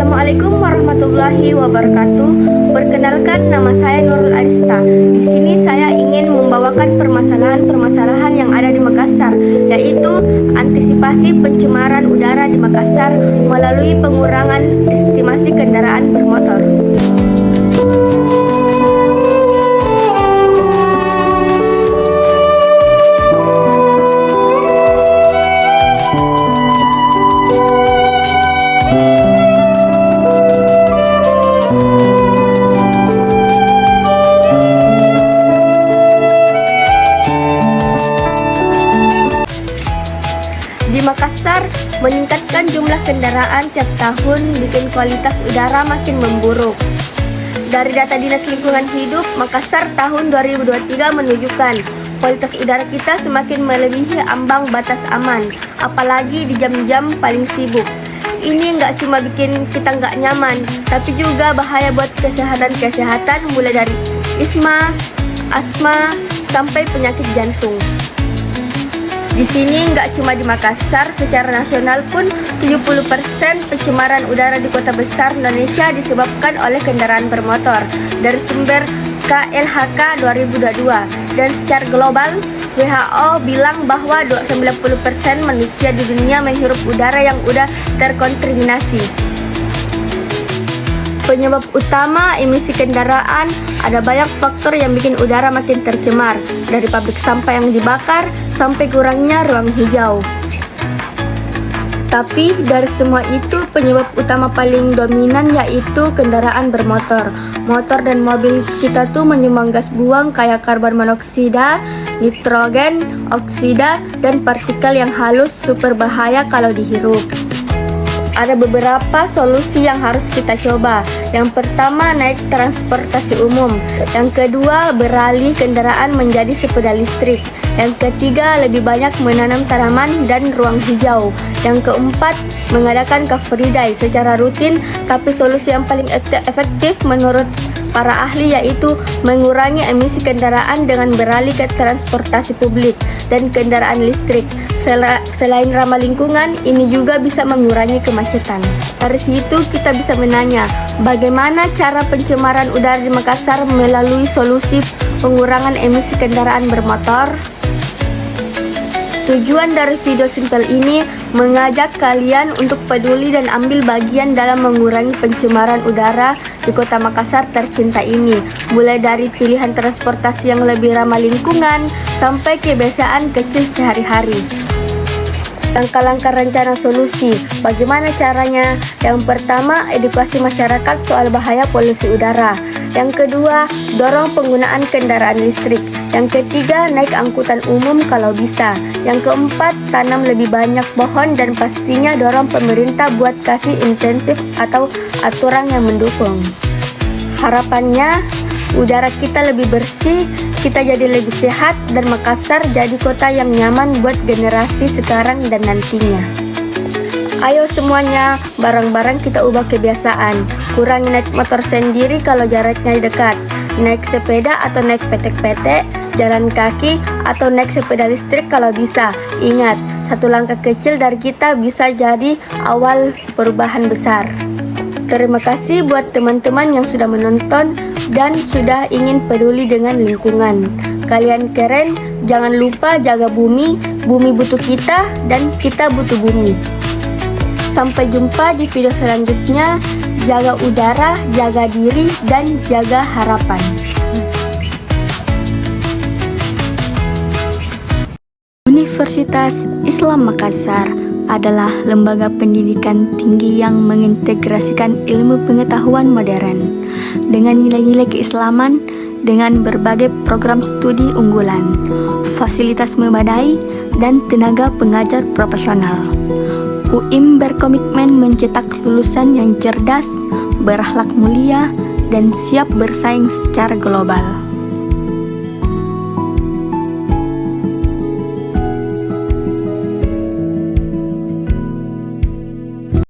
Assalamualaikum warahmatullahi wabarakatuh. Perkenalkan, nama saya Nurul Arista. Di sini saya ingin membawakan permasalahan-permasalahan yang ada di Makassar, yaitu antisipasi pencemaran udara di Makassar melalui pengurangan estimasi kendaraan bermotor. Di Makassar, meningkatkan jumlah kendaraan tiap tahun bikin kualitas udara makin memburuk. Dari data Dinas Lingkungan Hidup, Makassar tahun 2023 menunjukkan kualitas udara kita semakin melebihi ambang batas aman, apalagi di jam-jam paling sibuk. Ini nggak cuma bikin kita nggak nyaman, tapi juga bahaya buat kesehatan mulai dari asma, sampai penyakit jantung. Di sini nggak cuma di Makassar, secara nasional pun 70% pencemaran udara di kota besar Indonesia disebabkan oleh kendaraan bermotor dari sumber KLHK 2022. Dan secara global, WHO bilang bahwa 90% manusia di dunia menghirup udara yang udah terkontaminasi. Penyebab utama emisi kendaraan, ada banyak faktor yang bikin udara makin tercemar, dari pabrik sampah yang dibakar sampai kurangnya ruang hijau. Tapi dari semua itu, penyebab utama paling dominan yaitu kendaraan bermotor. Motor dan mobil kita tuh menyumbang gas buang kayak karbon monoksida, nitrogen, oksida, dan partikel yang halus super bahaya kalau dihirup. Ada beberapa solusi yang harus kita coba. Yang pertama, naik transportasi umum. Yang kedua, beralih kendaraan menjadi sepeda listrik. Yang ketiga, lebih banyak menanam tanaman dan ruang hijau. Yang keempat, mengadakan car free day secara rutin. Tapi solusi yang paling efektif menurut para ahli yaitu mengurangi emisi kendaraan dengan beralih ke transportasi publik dan kendaraan listrik. Selain ramah lingkungan, ini juga bisa mengurangi kemacetan. Dari situ kita bisa menanya, bagaimana cara pencemaran udara di Makassar melalui solusi pengurangan emisi kendaraan bermotor? Tujuan dari video simpel ini mengajak kalian untuk peduli dan ambil bagian dalam mengurangi pencemaran udara di kota Makassar tercinta ini, mulai dari pilihan transportasi yang lebih ramah lingkungan sampai kebiasaan kecil sehari-hari. Langkah-langkah rencana solusi, bagaimana caranya? Yang pertama, edukasi masyarakat soal bahaya polusi udara. Yang kedua, dorong penggunaan kendaraan listrik. Yang ketiga, naik angkutan umum kalau bisa. Yang keempat, tanam lebih banyak pohon dan pastinya dorong pemerintah buat kasih insentif atau aturan yang mendukung. Harapannya, udara kita lebih bersih, kita jadi lebih sehat, dan Makassar jadi kota yang nyaman buat generasi sekarang dan nantinya. Ayo semuanya, bareng-bareng kita ubah kebiasaan. Kurangi naik motor sendiri kalau jaraknya dekat. Naik sepeda atau naik petek-petek, jalan kaki, atau naik sepeda listrik kalau bisa. Ingat, satu langkah kecil dari kita bisa jadi awal perubahan besar. Terima kasih buat teman-teman yang sudah menonton dan sudah ingin peduli dengan lingkungan. Kalian keren, jangan lupa jaga bumi, bumi butuh kita dan kita butuh bumi. Sampai jumpa di video selanjutnya. Jaga udara, jaga diri, dan jaga harapan. Universitas Islam Makassar adalah lembaga pendidikan tinggi yang mengintegrasikan ilmu pengetahuan modern dengan nilai-nilai keislaman dengan berbagai program studi unggulan, fasilitas memadai, dan tenaga pengajar profesional. UIM berkomitmen mencetak lulusan yang cerdas, berakhlak mulia, dan siap bersaing secara global.